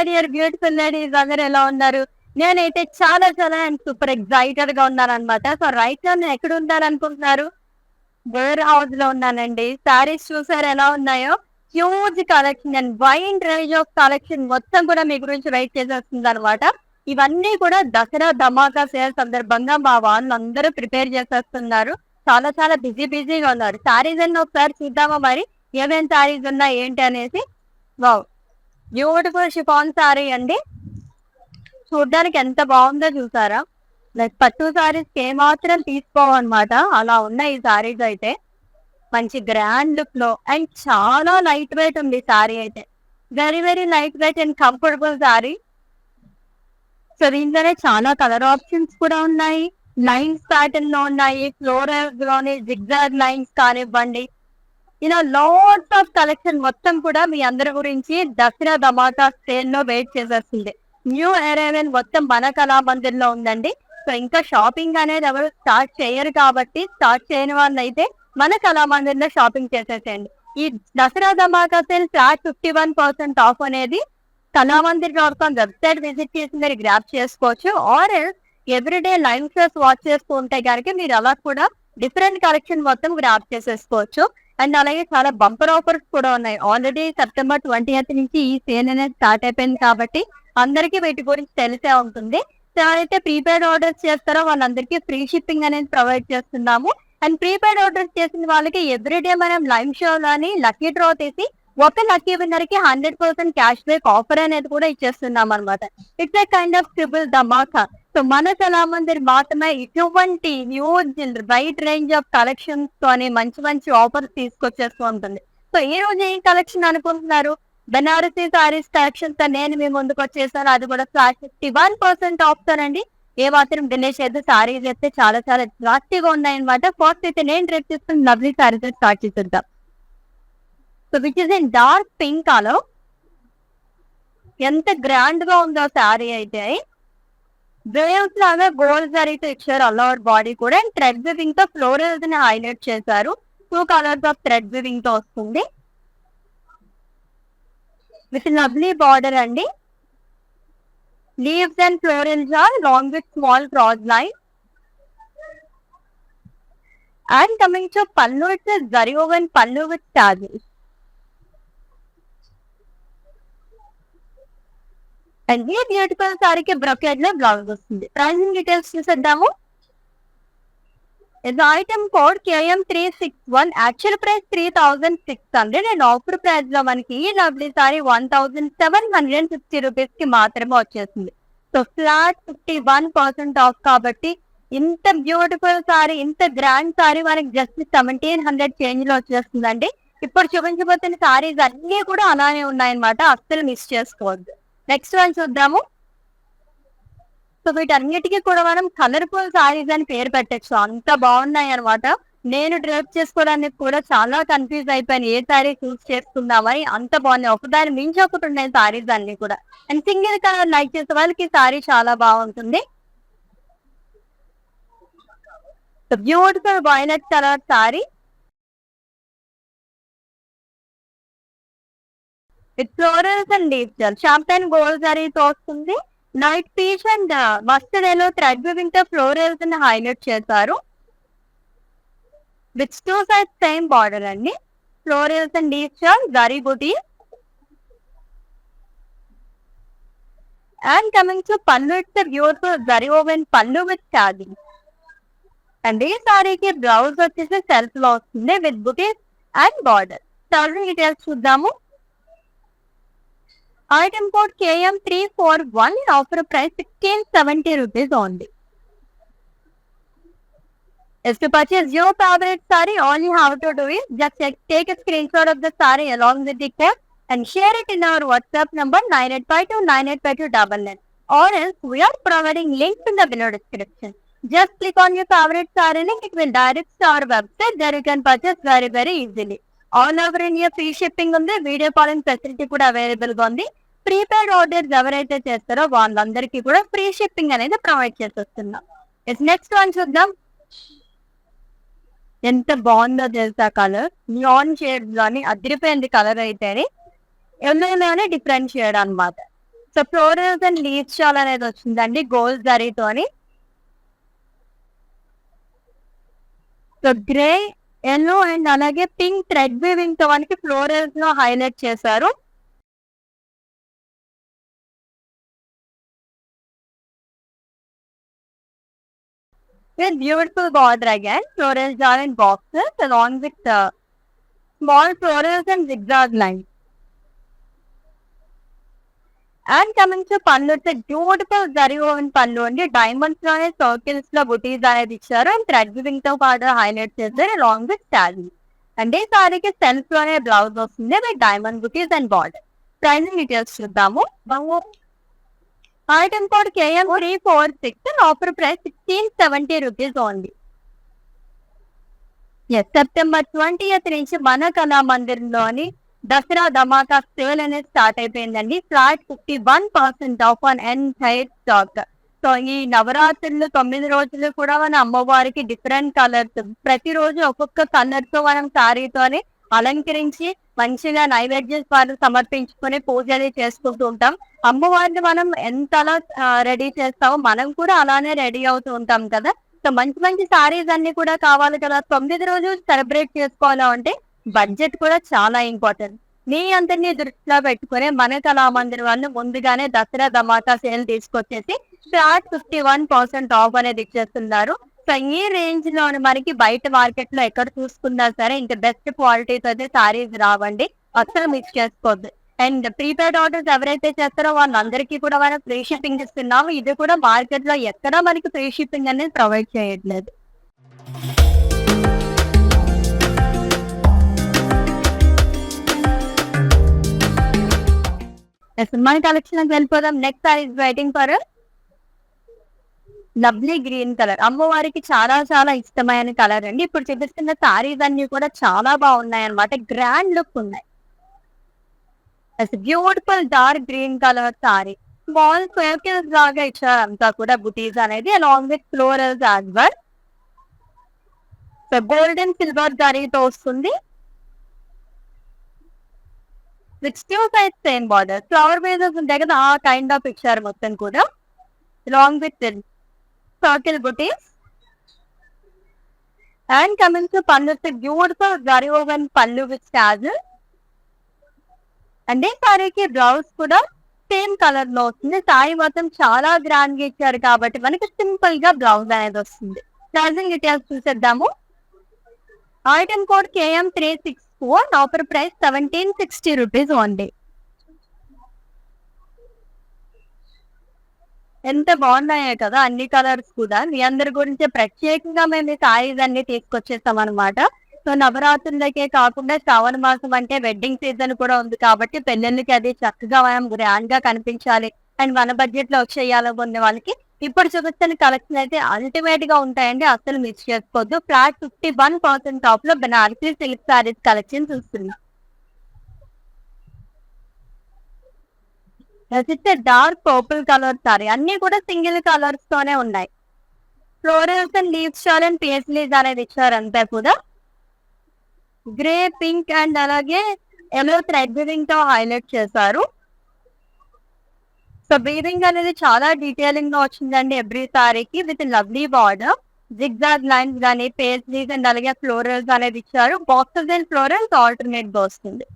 Dear beautiful ladies, అందరూ ఎలా ఉన్నారు? నేనైతే చాలా చాలా సూపర్ ఎక్సైటెడ్ గా ఉన్నానన్నమాట. సో రైట్ నౌ నేను ఎక్కడ ఉన్నాననుకుంటున్నారు? వేర్ హౌస్ లో ఉన్నానండి. సారీస్ చూసారా ఎలా ఉన్నాయో? Huge collection and wide range of collection మొత్తం కూడా మీ గురించి వెయిట్ చేసేస్తుందన్నమాట. ఇవన్నీ కూడా దసరా ధమాకా సేల్ సందర్భంగా మా వాళ్ళందరూ ప్రిపేర్ చేసేస్తున్నారు. చాలా చాలా బిజీగా ఉన్నారు. సారీస్ అన్ని ఒకసారి చూద్దామా మరి? ఏమేం సారీస్ ఉన్నాయి ఏంటి అనేసి? వావ్! బ్యూటిఫుల్ షిఫాన్ సారీ అండి. చూడ్డానికి ఎంత బాగుందో చూసారా? లైక్ పట్టు సారీస్ ఏమాత్రం తీసుకోవన్నమాట. అలా ఉన్నాయి ఈ సారీస్ అయితే. మంచి గ్రాండ్ లుక్ లో అండ్ చాలా లైట్ వెయిట్ ఉంది సారీ అయితే. Very light weight and comfortable sorry. So దీంట్లోనే చాలా కలర్ ఆప్షన్స్ కూడా ఉన్నాయి. లైన్స్ ప్యాటర్న్ లో ఉన్నాయి. ఫ్లోరల్స్ లోని జిగ్జాగ్ లైన్స్ కానివ్వండి. ఇలా లాట్స్ ఆఫ్ కలెక్షన్ మొత్తం కూడా మీ అందరి గురించి దసరా ధమాకా సేల్ లో వెయిట్ చేసేస్తుంది. న్యూ అరైవల్ మొత్తం మన కళామందిర్ లో ఉందండి. సో ఇంకా షాపింగ్ అనేది ఎవరు స్టార్ట్ చేయరు కాబట్టి స్టార్ట్ చేయని వాళ్ళు అయితే మన కళామందిర్ లో షాపింగ్ చేసేసేయండి. ఈ దసరా ధమాకా సేల్ ఫ్లాట్ 51% ఆఫ్ అనేది కళామందిర్.com వెబ్సైట్ విజిట్ చేసి మీరు గ్రాప్ చేసుకోవచ్చు. Or everyday live shows watch చేస్తూ ఉంటే కనుక మీరు అలా కూడా డిఫరెంట్ కలెక్షన్ మొత్తం గ్రాప్ చేసేసుకోవచ్చు. అండ్ అలాగే చాలా బంపర్ ఆఫర్స్ కూడా ఉన్నాయి. ఆల్రెడీ సెప్టెంబర్ 20th నుంచి ఈ సేల్ అనేది స్టార్ట్ అయిపోయింది కాబట్టి అందరికీ వీటి గురించి తెలిసే ఉంటుంది. ఎవరైతే ప్రీపెయిడ్ ఆర్డర్స్ చేస్తారో వాళ్ళందరికీ ఫ్రీ షిప్పింగ్ అనేది ప్రొవైడ్ చేస్తున్నాము. అండ్ ప్రీపెయిడ్ ఆర్డర్స్ చేసిన వాళ్ళకి ఎవ్రీడే మనం లైవ్ షోలోని లక్కీ డ్రా తీసి ఒక లక్కీ విన్నర్ కి 100% క్యాష్ బ్యాక్ ఆఫర్ అనేది కూడా ఇచ్చేస్తున్నాం అనమాట. It's a kind of triple Dhamaka. So మన కళామందిర్ మాత్రమే ఇటువంటి huge wide range of collections తోని మంచి ఆఫర్స్ తీసుకొచ్చేస్తూ ఉంటుంది. సో ఈ రోజు ఏం కలెక్షన్ అనుకుంటున్నారు? బెనారసీ సారీస్ కలెక్షన్ తో నేను మీ ముందుకు వచ్చేసాను. అది కూడా ఫ్లాట్ 51% ఆఫ్ తోనండి. ఏ మాత్రం డిలేస్ అయితే సారీస్ అయితే చాలా చాలా జాస్తిగా ఉన్నాయన్నమాట. ఫస్ట్ అయితే నేను డ్రెస్ చేసుకుని లవ్లీ సారీస్ స్టార్ట్ చేసేద్దాం. So which is in dark pink colour. ఎంత గ్రాండ్ గా ఉందో సారీ అయితే. వేవ్స్ లాగా గోల్డ్ జరీతో ఇచ్చారు ఆల్ ఓవర్ బాడీ కూడా. అండ్ థ్రెడ్ వివింగ్ తో ఫ్లోరల్స్ ని హైలైట్ చేశారు. 2 కలర్స్ ఆఫ్ థ్రెడ్ వివింగ్ తో వస్తుంది. విత్ లవ్లీ బార్డర్ అండి. Leaves and florals are long with small cross line. And coming to pallu, it's zari woven pallu with tassels. And ఈ beautiful సారీకి brocade లో blouse వస్తుంది. ప్రైసింగ్ డీటెయిల్స్ చూసేద్దాము. ఇది item code KM361. Actual price 3600 and offer price లో మనకి ఈ లవ్లీ సారీ 1750 రూపీస్ కి మాత్రమే వచ్చేస్తుంది. సో ఫ్లాట్ 51% ఆఫ్ కాబట్టి ఇంత బ్యూటిఫుల్ సారీ, ఇంత గ్రాండ్ సారీ మనకి జస్ట్ 1700 చేంజ్ లో వచ్చేస్తుందండి. ఇప్పుడు చూపించబోతున్న సారీస్ అన్ని కూడా అలానే ఉన్నాయన్నమాట. అస్సలు మిస్ చేసుకోవద్దు. నెక్స్ట్ వన్ చూద్దాము. సో వీటన్నిటికీ కూడా మనం కలర్ఫుల్ సారీస్ అని పేరు పెట్టచ్చు. అంత బాగున్నాయి అనమాట. నేను డ్రెస్ చేసుకోవడానికి కూడా చాలా కన్ఫ్యూజ్ అయిపోయాను. ఏ సారీ చూస్ చేసుకుందామని. అంత బాగున్నాయి. ఒకదాని మించి ఒకటి ఉన్నాయి సారీస్ అన్ని కూడా. అండ్ సింగిల్ కలర్ లైక్ చేసే వాళ్ళకి సారీ చాలా బాగుంటుంది. Beautiful violet colour sari with florals and deep champagne gold జరీతో వస్తుంది. Light peach and mustard yellow thread weaving తో ఫ్లోరల్స్ ని హైలైట్ చేశారు. విత్ 2 సైడ్ సేమ్ బార్డర్ అండి. Florals and deep zari buti. And coming to pallu, it's beautiful zari woven pallu with tassels. And ఈ సారీకి blouse వచ్చేసి self లో వస్తుంది with butis and border. Sari details చూద్దాము. Item code KM341. Offer price 1670 rupees only. If to purchase your favorite saree, all you have to do is just take a screenshot of the saree along with the text and share it in our WhatsApp number 9852985299. Or else we are providing links in the below description. Just click on your favorite saree link. It will direct to our website. There you can purchase very easily. All over India free shipping ఉంది. Video calling facility కూడా available గా ఉంది. Prepaid orders ఎవరైతే చేస్తారో వాళ్ళందరికీ కూడా free shipping అనేది provide చేస్తున్నాం. నెక్స్ట్ వన్ చూద్దాం. ఎంత బాగుందో తెలుసా కలర్. న్యాన్ షేడ్స్ లోని అదిరిపోయింది కలర్ అయితే. ఎల్లోనే డిఫరెంట్ షేడ్ అనమాట. So florals and leaves shawl అనేది వచ్చిందండి గోల్డ్ జరీతోని. సో గ్రే, యెల్లో అండ్ అలాగే పింక్ థ్రెడ్ వీవింగ్ తో మనకి ఫ్లోరల్స్ లో హైలైట్ చేశారు. With beautiful border again, floral jar and boxes along with small florals and zigzag lines. And coming to pallu, it's a beautiful zari woven pallu అండి. Diamonds లోనే circles లో బుటీస్ అనేది ఇచ్చారు and thread weaving తో పాటు highlight చేశారు along with sari. అంటే ఈ సారీకి సెల్ఫ్ లోనే బ్లౌజ్ వస్తుంది with diamond butis and border. Pricing details చూద్దాము. Item code KM346 and offer price 1670 rupees only. Yes, September 20th నుంచి మన కళామందిర్లోని దసరా ధమాకా సేల్ అనేది స్టార్ట్ అయిపోయిందండి. Flat 51% off on entire stock. So ఈ నవరాత్రులు 9 రోజులు కూడా మన అమ్మవారికి డిఫరెంట్ కలర్స్, ప్రతిరోజు ఒక్కొక్క కలర్ తో మనం శారీతోని అలంకరించి మంచిగా నైవేద్యం సమర్పించుకొని పూజలు చేసుకుంటూ ఉంటాం. అమ్మవారిని మనం ఎంతలా రెడీ చేస్తామో మనం కూడా అలానే రెడీ అవుతూ ఉంటాం కదా. సో మంచి మంచి శారీస్ అన్ని కూడా కావాలి కదా. 9 రోజులు సెలబ్రేట్ చేసుకోవాలా అంటే బడ్జెట్ కూడా చాలా ఇంపార్టెంట్. మీ అందరినీ దృష్టిలో పెట్టుకునే మన కళామందిర్ వాళ్ళు ముందుగానే దసరా ధమాకా సేల్ తీసుకొచ్చేసి ఫ్లాట్ 51% ఆఫ్ అనేది ఇచ్చేస్తున్నారు. సో ఈ రేంజ్ లో మనకి బయట మార్కెట్ లో ఎక్కడ చూసుకున్నా సరే ఇంకా బెస్ట్ క్వాలిటీతో అయితే శారీస్ రావండి, అసలు మిస్ చేసుకోవద్దు. అండ్ ప్రీపెయిడ్ ఆర్డర్స్ ఎవరైతే చేస్తారో వాళ్ళందరికీ కూడా మనం ఫ్రీ షిప్పింగ్ ఇస్తున్నాము. ఇది కూడా మార్కెట్ లో ఎక్కడా మనకి ఫ్రీ షిప్పింగ్ అనేది ప్రొవైడ్ చేయట్లేదు. మన కలెక్షన్ వెళ్ళిపోదాం. Next sorry is waiting for lovely green colour. అమ్మవారికి చాలా చాలా ఇష్టమైన కలర్ అండి. ఇప్పుడు చూపిస్తున్న సారీస్ అన్ని కూడా చాలా బాగున్నాయి అనమాట, గ్రాండ్ లుక్ ఉన్నాయి. Beautiful dark green colour sorry, small circles లాగా ఇచ్చారు అంతా కూడా బుటీస్ అనేది along with florals as well. So golden silver జరీతో వస్తుంది with two side same border. Flower bases ఉంటాయి కదా, ఆ కైండ్ ఆఫ్ ఇచ్చారు మొత్తం కూడా along with circle booties. And coming to pallu, it's a beautiful zari woven pallu with tassels. అంటే సారీకి బ్లౌజ్ కూడా సేమ్ కలర్ లో వస్తుంది. సారీ మొత్తం చాలా గ్రాండ్ గా ఇచ్చారు కాబట్టి మనకి సింపుల్ గా బ్లౌజ్ అనేది వస్తుంది. ప్రైజింగ్ డీటెయిల్స్ చూసేద్దాము. Item code KM364, offer price 1760 rupees only. ఎంత బాగున్నాయో కదా అన్ని కలర్స్ కూడా. మీ అందరి గురించి ప్రత్యేకంగా మేము ఈ సారీస్ అన్ని తీసుకొచ్చేస్తాం అనమాట. సో నవరాత్రులకే కాకుండా శ్రావణ మాసం అంటే వెడ్డింగ్ సీజన్ కూడా ఉంది కాబట్టి పెళ్ళిళ్ళకి అది చక్కగా మనం గ్రాండ్ గా కనిపించాలి అండ్ మన బడ్జెట్ లో వచ్చేయాలనుకునే వాళ్ళకి ఇప్పుడు చూపిస్తున్న కలెక్షన్ అయితే అల్టిమేట్ గా ఉంటాయండి, అసలు మిస్ చేసుకోవద్దు. ఫ్లాట్ 51% ఆఫ్ లో బెనారసీ సిల్క్ సారీస్ కలెక్షన్ చూస్తున్నాం. డార్క్ పర్పుల్ కలర్ సారీ, అన్ని కూడా సింగిల్ కలర్స్ తోనే ఉన్నాయి. Florals and leaves shawl and paisleys అనేది ఇచ్చారు అంతా కూడా. గ్రే, పింక్ అండ్ అలాగే ఎల్లో థ్రెడ్ వీవింగ్ తో హైలైట్ చేశారు. సో వీవింగ్ అనేది చాలా డీటెయిలింగ్ గా వచ్చిందండి ఎవ్రీ సారీకి with lovely border. Zigzag lines కానీ పేస్లీస్ అండ్ అలాగే ఫ్లోరల్స్ అనేది ఇచ్చారు. బాక్సెస్ అండ్ ఫ్లోరల్స్ ఆల్టర్నేట్ గా వస్తుంది.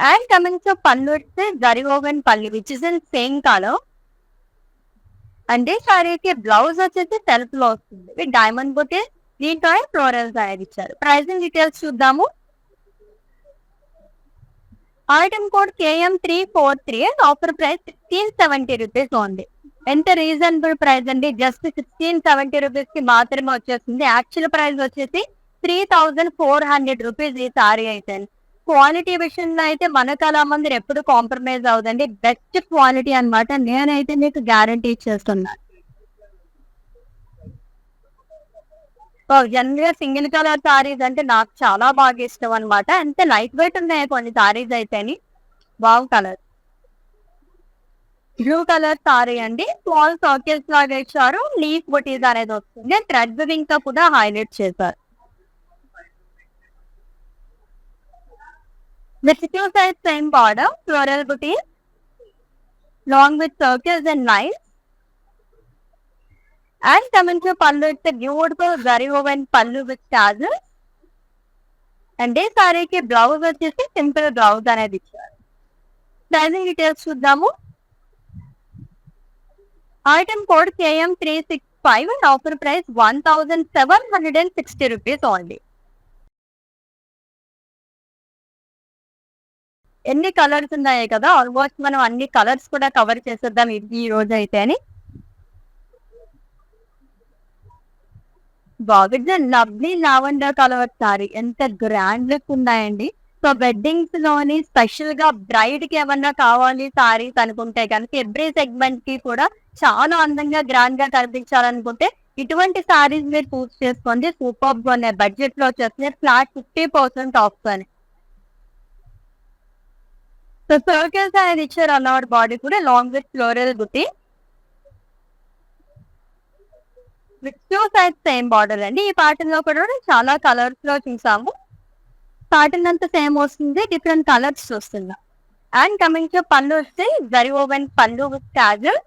And coming to pallu, it's a zari woven pallu which is in same color. అంటే సారీకి బ్లౌజ్ వచ్చేసి సెల్ఫ్ లో వస్తుంది విత్ డైమండ్ బుటీస్, దీంట్లో ఫ్లోరల్స్ అనేది ఇచ్చారు. ప్రైజింగ్ డీటెయిల్స్ చూద్దాము. Item code KM343, offer price 1670 rupees only. ఎంత రీజనబుల్ ప్రైస్ అండి, జస్ట్ 1670 rupees కి మాత్రమే వచ్చేస్తుంది. యాక్చువల్ ప్రైస్ వచ్చేసి 3400 rupees ఈ సారీ అయితే. క్వాలిటీ విషయంలో అయితే మన కళామందిర్ ఎప్పుడు కాంప్రమైజ్ అవుదండి, బెస్ట్ క్వాలిటీ అనమాట. నేనైతే మీకు గ్యారంటీ ఇచ్చేస్తున్నాను. జనరల్ సింగిల్ కలర్ సారీస్ అంటే నాకు చాలా బాగా ఇష్టం అనమాట. అంతే లైట్ వెయిట్ ఉన్నాయి కొన్ని సారీస్ అయితేని. Wow colour, blue colour sari అండి, స్మాల్ సర్కిల్స్ లాగా ఇచ్చారు. లీఫ్ బుటీస్ అనేది వస్తుంది, థ్రెడ్ వీవింగ్ తో కూడా హైలైట్ చేశారు. With two sides same border, floral booties. Long with circles and lines. And coming to pallu, it's beautiful zari woven pallu with tassels. And ఈ సారీకి బ్లౌజ్ వచ్చేసి సింపుల్ బ్లౌజ్ అనేది ఇచ్చారు. ప్రైజింగ్ డీటెయిల్స్ చూద్దాము. Item code KM365 and offer price 1760 rupees only. ఎన్ని colours ఉన్నాయి కదా, almost మనం అన్ని కలర్స్ కూడా కవర్ చేసేద్దాం ఈ రోజు అయితే అని. బాగుంది, లవ్లీ లావెండర్ కలర్ సారీ, ఎంత గ్రాండ్ లుక్ ఉన్నాయండి. సో వెడ్డింగ్స్ లోని స్పెషల్ గా బ్రైడ్ కి ఏమన్నా కావాలి సారీస్ అనుకుంటే కనుక, ఎవ్రీ సెగ్మెంట్ కి కూడా చాలా అందంగా గ్రాండ్ గా కనిపించాలనుకుంటే ఇటువంటి సారీస్ మీరు చూస్ చేసుకోండి. సూపర్ గా ఉన్నాయి, బడ్జెట్ లో వచ్చేసి ఫ్లాట్ 50% ఆఫ్ అని. సో సర్కిల్స్ అనేది ఇచ్చారు అన్నమాట. బాడీ కూడా along with floral buti with 2 sides same border అండి. ఈ ప్యాటర్న్ లో కూడా చాలా కలర్స్ లో చూసాము. ప్యాటర్న్ అంతా సేమ్ వస్తుంది, డిఫరెంట్ కలర్స్ చూస్తున్నాం. అండ్ కమింగ్ టు పళ్ళు వస్తే zari woven pallu with tassel.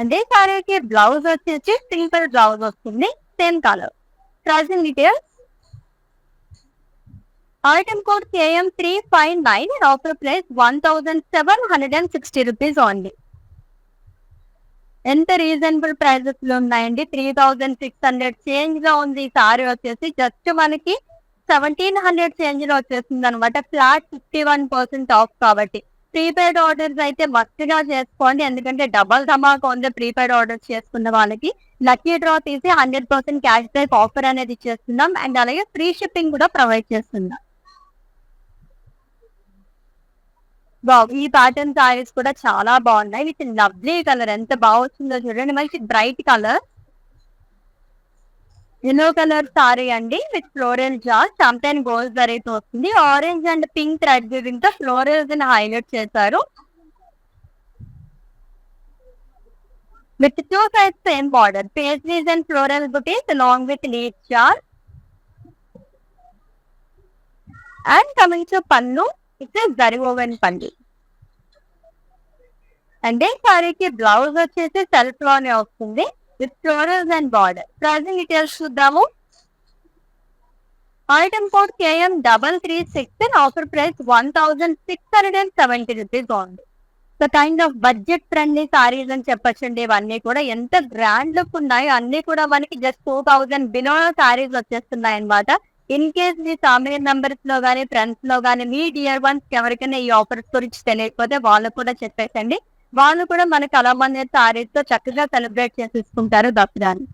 అదే సారీకి బ్లౌజ్ వచ్చేసి సింపుల్ బ్లౌజ్ వస్తుంది, same colour. Pricing details. Item code KM359 and offer price 1760 rupees only. ఎంత రీజనబుల్ ప్రైజెస్ లో ఉన్నాయండి. 3600 చేంజ్ లో ఉంది ఈ సారీ వచ్చేసి. జస్ట్ మనకి 1700 చేంజ్ లో వచ్చేస్తుంది అనమాట. ఫ్లాట్ 51% ఆఫ్ కాబట్టి ప్రీపెయిడ్ ఆర్డర్స్ అయితే మస్ట్ గా చేసుకోండి, ఎందుకంటే డబల్ ధమాకా ఉంది. ప్రీపెయిడ్ ఆర్డర్స్ చేసుకున్న వాళ్ళకి లక్కీ డ్రా తీసి 100% క్యాష్ బ్యాక్ ఆఫర్ అనేది ఇచ్చేస్తున్నాం. అండ్ అలాగే ఫ్రీ షిప్పింగ్ కూడా ప్రొవైడ్ చేస్తున్నాం. ఈ ప్యాటర్న్ సారీస్ కూడా చాలా బాగున్నాయి. విత్ లవ్లీ కలర్, ఎంత బాగా వచ్చిందో చూడండి. మంచి bright colour, yellow colour sari అండి విత్ ఫ్లోరల్ జార్ చాంపియన్ గోల్డ్ జరీతో వస్తుంది. Orange and pink thread weaving తో ఫ్లోరల్స్ ని హైలైట్ చేశారు. With 2 sides same border, paisleys and floral butis along with leaf జార్. And coming to pallu, it's zari woven pallu. అంటే సారీకి బ్లౌజ్ వచ్చేసి సెల్ఫ్ లోనే వస్తుంది with florals and border. Pricing details చూద్దాము. Item code KM336 and offer price 1670 rupees only. So kind of budget friendly saris అని చెప్పొచ్చండి. ఇవన్నీ కూడా ఎంత గ్రాండ్ లుక్ ఉన్నాయి. అన్ని కూడా మనకి జస్ట్ 2000 బిలో సారీస్ వచ్చేస్తున్నాయి అనమాట. In case me family members లో గానీ, ఫ్రెండ్స్ లో గానీ, మీ డియర్ వన్స్ ఎవరికైనా ఈ ఆఫర్స్ గురించి తెలియకపోతే వాళ్ళకు కూడా చెప్పేసండి. వాళ్ళు కూడా మనకి అలా మంది సారీస్ తో చక్కగా సెలబ్రేట్ చేసేసుకుంటారు దసరాని.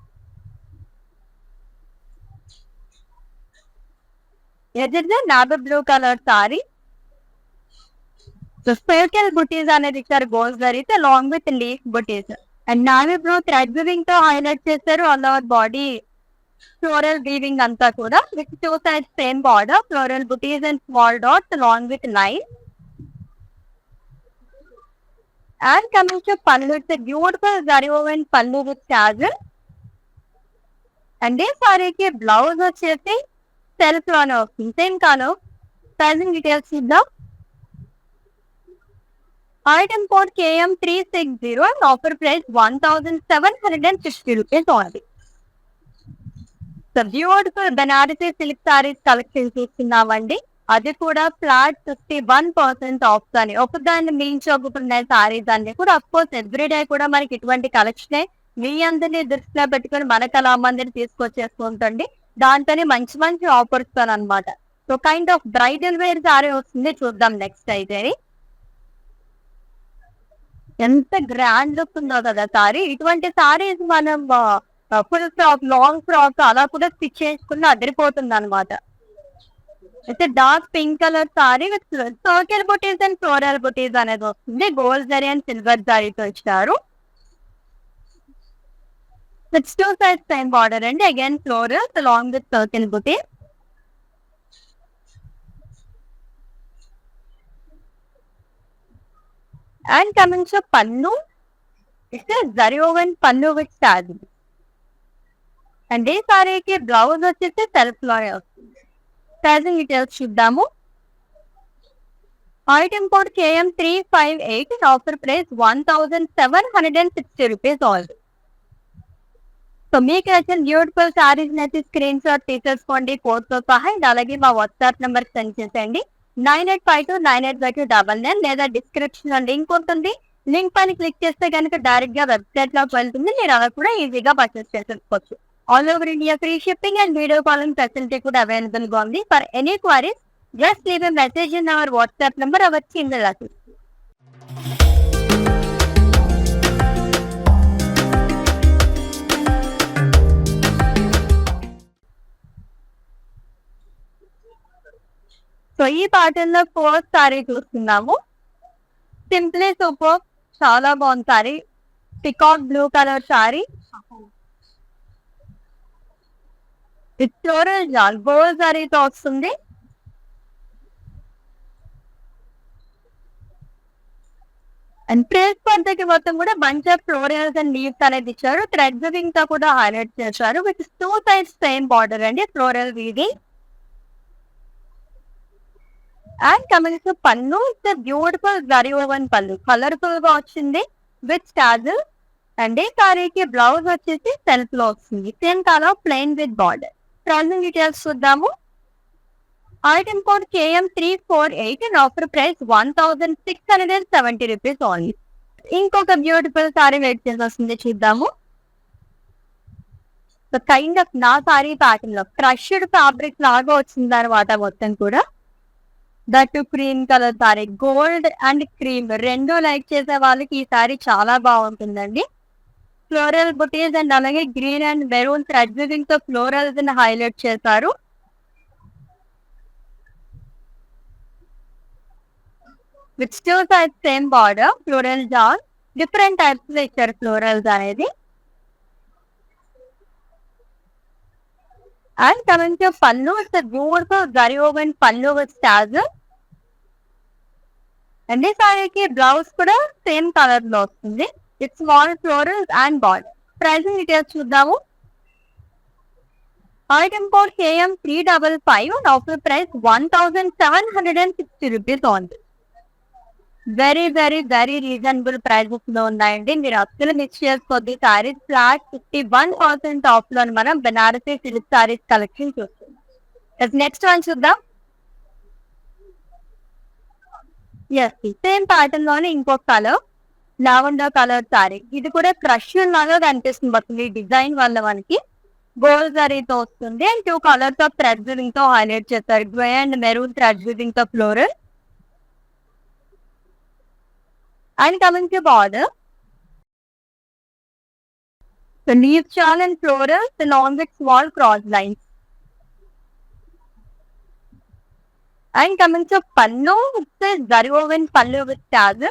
ఎదురుగా navy blue colour sari, sparkle butis అనేది ఇచ్చారు గోల్డ్ జరీతో along with leaf butis. And navy blue thread weaving తో హైలైట్ చేశారు. All over body floral weaving అంతా కూడా with 2 sides same border, floral butis and small dots along with line. And coming to pallu, it's beautiful zari woven pallu with tassel. And ఈ సారీకి blouse వచ్చేసి self లోనే వస్తుంది, same colour. Pricing details చూద్దాం. Item code KM360 and offer price 1760 rupees only. Beautiful Banarasi silk saris collection చూస్తున్నామండి. అది కూడా flat 51% of అని. ఒకదాన్ని మించి ఒకటి సారీస్ అన్ని కూడా అఫ్ కోర్స్ ఎవ్రీడే కూడా మనకి ఇటువంటి కలెక్షన్ మీ అందరినీ దృష్టిలో పెట్టుకుని మనకు అలా మందిని తీసుకొచ్చేస్తుంటండి. దాంతోనే మంచి మంచి ఆఫర్స్ అనమాట. So kind of bridal wear sari వస్తుంది, చూద్దాం నెక్స్ట్ అయితే. ఎంత గ్రాండ్ లుక్ ఉందో కదా సారీ. ఇటువంటి సారీస్ మనం ఫుల్ ఫ్రాక్, లాంగ్ ఫ్రాక్ అలా కూడా స్టిచ్ చేసుకుని అదిరిపోతుంది అనమాట. అయితే dark pink colour sari with circle butis and floral butis అనేది వస్తుంది. గోల్డ్ జరీ అండ్ సిల్వర్ జరీతో ఇచ్చారు. 2 సైడ్స్ సేమ్ బార్డర్ అండి, again floral along with circle buti. And coming to pallu, it's zari woven pallu with tassel. And ఈ సారీకి బ్లౌజ్ వచ్చేసి సెల్ఫ్ లోనే వస్తుంది. ప్రైజింగ్ డీటెయిల్స్ చూద్దాము. Item code KM358 offer price 1760 rupees all. So మీకు నచ్చిన బ్యూటిఫుల్ సారీస్ అయితే స్క్రీన్ షాట్ తీసేసుకోండి కోడ్తో సహా. ఇది అలాగే మా వాట్సాప్ నెంబర్ సెండ్ చేసేయండి 9852985299 లేదా డిస్క్రిప్షన్ లో లింక్ ఉంటుంది. లింక్ పైన క్లిక్ చేస్తే కనుక డైరెక్ట్ గా వెబ్సైట్ లోకి వెళ్తుంది. మీరు అలా కూడా ఈజీగా పర్చేస్ చేసేసుకోవచ్చు. All over India free shipping and video calling facility కూడా అవైలబుల్ గా ఉంది. For any queries just leave a message in our WhatsApp number our కింద రాసి. సో ఈ ప్యాటర్న్ లో ఫస్ట్ సారీ చూస్తున్నాము. సింప్లీ సూపర్, చాలా బాగుంది sari. Peacock blue colour sari. Floral jaal gold సారీతో వస్తుంది. అండ్ ప్లేస్ పద్ధతి మొత్తం కూడా bunch of florals and leaves అనేది ఇచ్చారు. థ్రెడ్ వీవింగ్ తో కూడా హైలైట్ చేశారు. విత్ 2 సైడ్స్ సేమ్ బార్డర్ అండి, floral weaving. And coming to pallu, it's beautiful zari woven పన్ను, కలర్ఫుల్ గా వచ్చింది విత్ స్టాజిల్. అండ్ ఈ సారీకి బ్లౌజ్ వచ్చేసి సెల్ఫ్ లో వస్తుంది. Same colour plain with border. Pricing details చూద్దాము. Item code KM348 and offer price 1670 rupees only. ఇంకొక బ్యూటిఫుల్ సారీ వెయిట్ చేసి వస్తుంది, చూద్దాము. కైండ్ ఆఫ్ నా సారీ ప్యాటర్న్ లో క్రష్డ్ ఫ్యాబ్రిక్ లాగా వచ్చిన తర్వాత మొత్తం కూడా that cream colour sari, gold and cream రెండు లైక్ చేసే వాళ్ళకి ఈ సారీ చాలా బాగుంటుందండి. ఫ్లోరల్ బుటీస్ అండ్ అలాగే green and maroon thread weaving తో ఫ్లోరల్స్ ని హైలైట్ చేశారు. With 2 sides same border, floral jaal, different types లో ఇచ్చారు ఫ్లోరల్స్ అనేది. And coming to pallu, it's beautiful zari woven pallu with స్టాజ్. అండ్ ఈ సారీకి బ్లౌజ్ కూడా సేమ్ కలర్ లో వస్తుంది. It's small floral and border. Pricing details చూద్దాము. Item code KM355 and offer price 1760 rupees only. Very very very reasonable prices లో ఉన్నాయండి. మీరు అస్సలు మిస్ చేసుకోవద్దు. సారీస్ ఫ్లాట్ 51% ఆఫ్ లో మనం బెనారసీ సిల్క్ సారీస్ కలెక్షన్ చూస్తున్నాం. నెక్స్ట్ వన్ చూద్దాం. సేమ్ ప్యాటర్న్ లోనే ఇంకొక కలర్, లావెండర్ కలర్ సారీ. ఇది కూడా క్రష్ లాగా కనిపిస్తుంది మొత్తం ఈ డిజైన్ వల్ల. మనకి గోల్డ్ జరీతో వస్తుంది and 2 colours of thread weaving తో హైలైట్ చేస్తారు. Grey and maroon thread weaving తో floral. And coming to border, leaf చాల్ and floral along with small cross lines. And coming to pallu, it's zari woven pallu with tassel.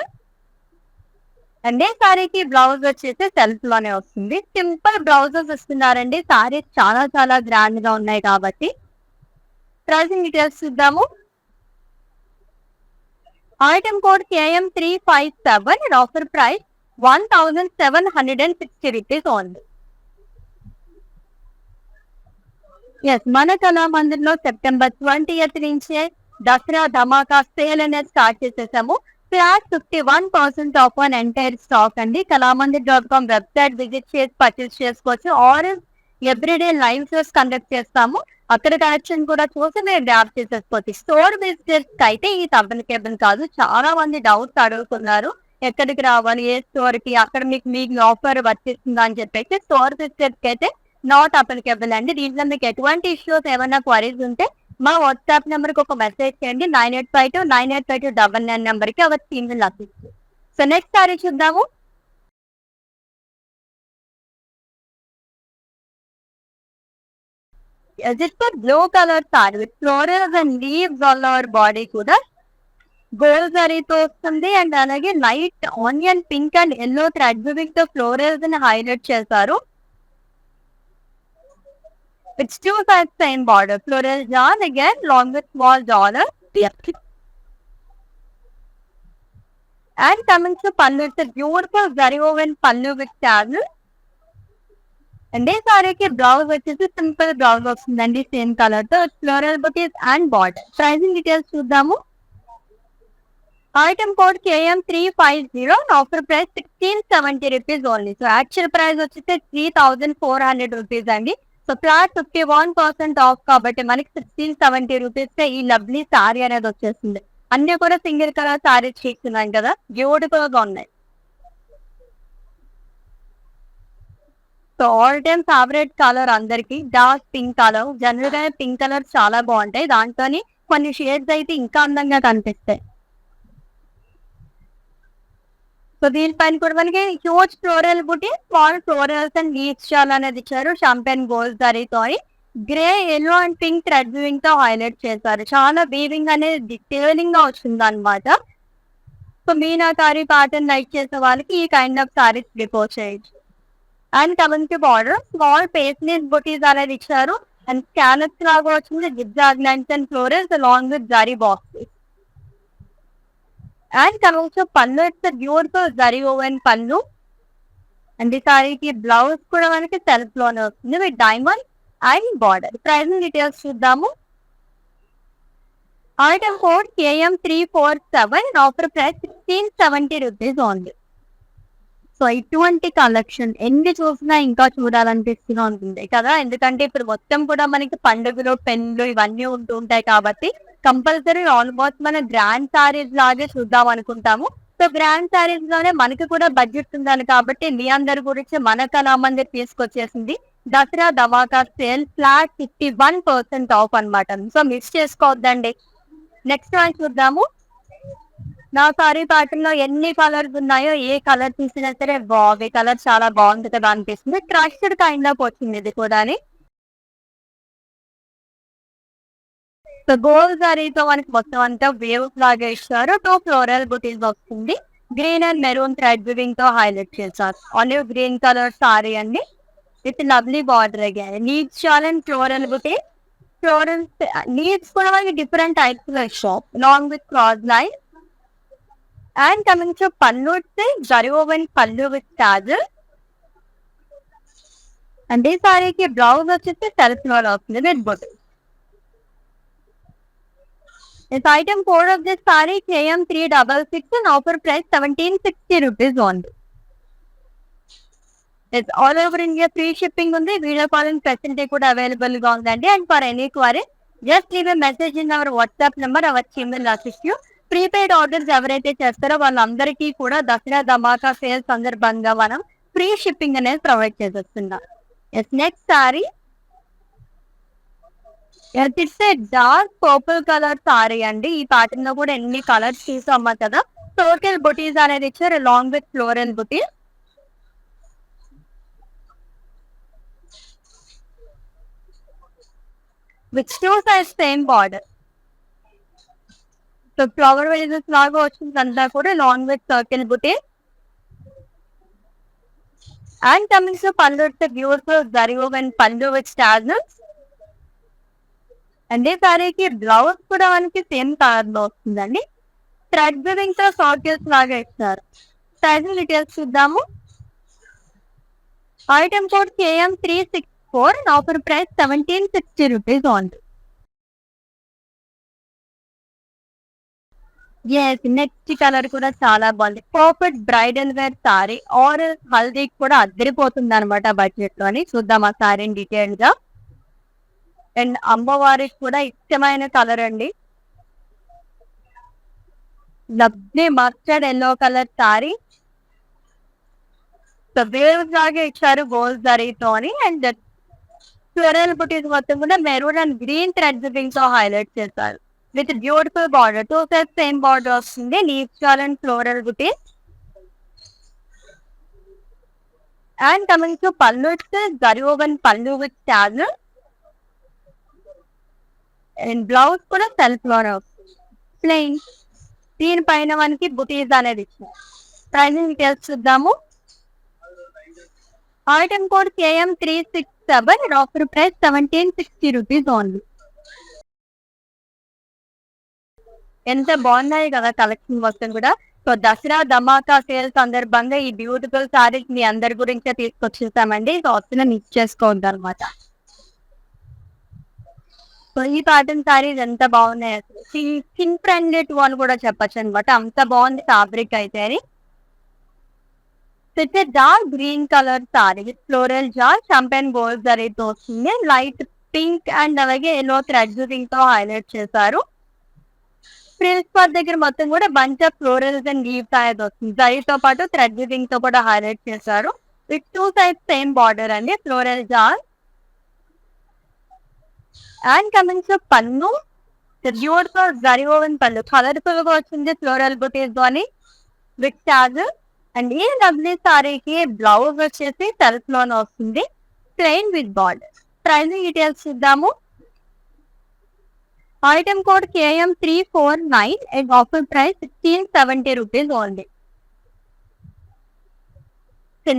And సారీకి blouse వచ్చేసి self లోనే వస్తుంది. Simple blouses ఇస్తున్నారండి. సారీస్ చాలా చాలా గ్రాండ్ గా ఉన్నాయి కాబట్టి. ప్రైసింగ్ డీటెయిల్స్ చూద్దాము. Item code KM357 and offer price 1760 rupees only. మన కళామందిర్లో సెప్టెంబర్ 20th నుంచే దసరా ధమాకా సేల్ అనేది స్టార్ట్ చేసేసాము. Flat 51% off on entire stock అండి. kalamandir.com వెబ్సైట్ విజిట్ చేసి పర్చేస్ చేసుకోవచ్చు. Or everyday live shows conduct చేస్తాము. అక్కడ కలెక్షన్ కూడా చూసి మీరు డ్యాప్ చేసేసుకోవచ్చు. స్టోర్ విజిటర్స్ అయితే ఈ తప్పని కేబుల్ కాదు. చాలా మంది డౌట్స్ అడుగుతున్నారు, ఎక్కడికి రావాలి, ఏ స్టోర్ కి, అక్కడ మీకు ఆఫర్ వర్తిస్తుందా అని చెప్పేసి. స్టోర్ విజిటర్స్ అయితే నాట్ అప్లికేబుల్ అండి. దీంట్లో మీకు ఎటువంటి ఇష్యూస్ ఏమైనా క్వరీస్ ఉంటే మా వాట్సాప్ నెంబర్ కి ఒక మెసేజ్ చేయండి 9852985299 నెంబర్ కి అవర్ టీమ్ లభిస్తుంది. సో నెక్స్ట్ సారీ చూద్దాము. Blue colour sari with florals and leaves all over body కూడా గోల్డ్ జరీతో వస్తుంది. అండ్ అలాగే light onion pink and yellow thread weaving తో ఫ్లోరల్స్ ని హైలైట్ చేశారు. It's 2 sides same border, floral jar again, long with small dollar. And coming to pallu, it's a beautiful zari woven pallu with tassel. And this saree blouse which is a simple blouse వస్తుందండి, same color తో, floral bouquets and border. Pricing details చూద్దాము. Item code KM350, offer price 1670 rupees only. So actual price వచ్చేసి 3400 rupees అండి. So flat 51% of కాబట్టి మనకి 1670 rupees ఈ lovely sorry అనేది వచ్చేస్తుంది. అన్ని కూడా సింగిల్ కలర్ సారీస్ తీసుకున్నాం కదా, బ్యూటిఫుల్ గా ఉన్నాయి. So all time favourite colour అందరికి డార్క్ పింక్ కలర్. జనరల్ గా పింక్ కలర్ చాలా బాగుంటాయి, దాంట్లోని కొన్ని షేడ్స్ అయితే ఇంకా అందంగా కనిపిస్తాయి. సో దీనిపైన కూడా మనకి huge floral buti, small florals and leaves చాలా అనేది ఇచ్చారు. షాంపెన్ గోల్డ్ జరీతో grey, yellow and pink thread weaving తో హైలైట్ చేశారు. చాలా వీవింగ్ అనేది డీటెయిలింగ్ గా వచ్చింది అనమాట. సో మీనాకారి ప్యాటర్న్ లైక్ చేసే వాళ్ళకి ఈ కైండ్ ఆఫ్ సారీస్ ప్రిఫర్ చేయొచ్చు. And coming to border, small paisleys butis అనేది ఇచ్చారు. అండ్ స్కాలప్స్ లాగా వచ్చింది, zigzag lines and florals along with zari boxes. And coming to pallu, it's beautiful zari woven pallu. And ఈ సారీకి బ్లౌజ్ కూడా మనకి సెల్ఫ్ లోనే వస్తుంది with diamond and border. Pricing details చూద్దాము. Item code KM347, offer price 1670 rupees only. So ఇటువంటి కలెక్షన్ ఎన్ని చూసినా ఇంకా చూడాలనిపిస్తూనే ఉంటుంది కదా, ఎందుకంటే ఇప్పుడు మొత్తం కూడా మనకి పండుగలు, పెన్లు ఇవన్నీ ఉంటూ ఉంటాయి కాబట్టి కంపల్సరీ ఆల్మోస్ట్ మన గ్రాండ్ సారీస్ లాగే చూద్దాం అనుకుంటాము. సో గ్రాండ్ సారీస్ లోనే మనకి కూడా బడ్జెట్ ఉండాలి కాబట్టి మీ అందరి గురించి మన కళామందిర్ తీసుకొచ్చేసింది దసరా ధమాకా సేల్ ఫ్లాట్ 51% ఆఫ్ అనమాట. సో మిస్ చేసుకోవద్దండి. నెక్స్ట్ వన్ చూద్దాము. నా సారీ ప్యాటర్న్ లో ఎన్ని కలర్స్ ఉన్నాయో ఏ కలర్ తీసినా సరే ఈ కలర్ చాలా బాగుంది కదా అనిపిస్తుంది. క్రష్డ్ కైండ్ ఆఫ్ వచ్చింది ఇది కూడా. సో గోల్డ్ సారీతో మనకి మొత్తం అంతా వేవ్స్ లాగా ఇస్తారు. 2 ఫ్లోరల్ బుటీస్ వస్తుంది. Green and maroon thread weaving తో హైలైట్ చేస్తారు. ఆలివ్ గ్రీన్ కలర్ సారీ అండి విత్ లవ్లీ బార్డర్. లీవ్స్ చాలా and floral buti. Floral leaves కూడా మనకి డిఫరెంట్ టైప్స్ లో ఇస్తాం long with cross line. And coming to pallu, zari woven pallu with tassel. And ఈ సారీకి బ్లౌజ్ వచ్చేసి సెల్ఫ్ లో వస్తుంది with buti. This item code of this saree KM366 and offer price 1760 rupees only. It's all over India, free shipping on the video calling facility could available on that day. And for any query, just leave a message in our WhatsApp number, our team will assist you. Prepaid orders ఎవరైతే చేస్తారో వాళ్ళందరికీ కూడా దసరా ధమాకా sale సందర్భంగా మనం free shipping అనేది provide చేసేస్తున్నాం. Next sorry, it's a dark purple colour sari అండి. ఈ ప్యాటర్న్ లో కూడా ఎన్ని కలర్స్ తీసామా కదా. టోటల్ బుటీస్ అనేది ఇచ్చారు along with floral butis. With 2 sides same border. So flower vases లాగా వచ్చిందంతా కూడా along with circle butis. And coming to pallu, beautiful zari woven pallu with stars. And ఈ సారీకి బ్లౌజ్ కూడా మనకి సేమ్ కలర్ లో వస్తుందండి. థ్రెడ్ వీవింగ్ తో సర్కిల్స్ లాగా ఇస్తారు. ప్రైసింగ్ డీటెయిల్స్ చూద్దాము. Item code KM364, offer price 1760 rupees only. Next colour కూడా చాలా బాగుంది. Perfect bridal wear sari or haldi కూడా అద్దరిపోతుంది అనమాట బడ్జెట్ లోని. చూద్దాం ఆ సారీని డీటెయిల్ గా. అండ్ అమ్మవారికి కూడా ఇష్టమైన కలర్ అండి, lovely mustard yellow colour sari. So waves లాగా ఇచ్చారు గోల్డ్ జరీతోని. అండ్ ఫ్లోరల్ బుటీస్ మొత్తం కూడా maroon and green thread weaving తో హైలైట్ చేశారు with beautiful border. 2 sides same border వస్తుంది. Leaves and floral butis. And coming to pallu, zari woven pallu with tassel. And blouse కూడా self లోనే వస్తుంది ప్లెయిన్. దీనిపైన మనకి బుటీస్ అనేది ఇచ్చారు. ప్రైసింగ్ డీటెయిల్స్ చూద్దాము. Item code KM367, offer price 1760 rupees only. ఎంత బాగున్నాయి కదా కలెక్షన్ మొత్తం కూడా. సో దసరా ధమాకా సేల్ సందర్భంగా ఈ బ్యూటిఫుల్ సారీస్ మీ అందరి గురించే తీసుకొచ్చేసామండి. సో వస్తున్న మిస్ చేసుకోవద్దు అనమాట. సో ఈ ప్యాటర్న్ సారీస్ ఎంత బాగున్నాయి అసలు. స్కిన్ ఫ్రెండ్లీ అని కూడా చెప్పొచ్చు అనమాట. అంత బాగుంది ఫ్యాబ్రిక్ అయితే అని. It's dark green colour sari with floral జార్ షాంపెన్ గోల్డ్ జరీతో వస్తుంది. లైట్ పింక్ అండ్ అలాగే ఎల్లో థ్రెడ్ తో హైలైట్ చేశారు. ఫ్రిల్స్ పార్ట్ దగ్గర మొత్తం కూడా bunch of florals and leaves అనేది వస్తుంది. జరీతో పాటు థ్రెడ్ తో కూడా హైలైట్ చేశారు. With two sides same border అండి, ఫ్లోరల్ జార్. And coming to pallu, beautiful zari woven pallu, colourful గా వచ్చింది ఫ్లోరల్ బుటీస్ అని విత్ చార్జ్. అండ్ ఈ లవ్లీ సారీకి బ్లౌజ్ వచ్చేసి సెల్ఫ్ లోనే వస్తుంది, plain with border. Pricing details చూద్దాము. Item code KM349 and offer price 1670 rupees only.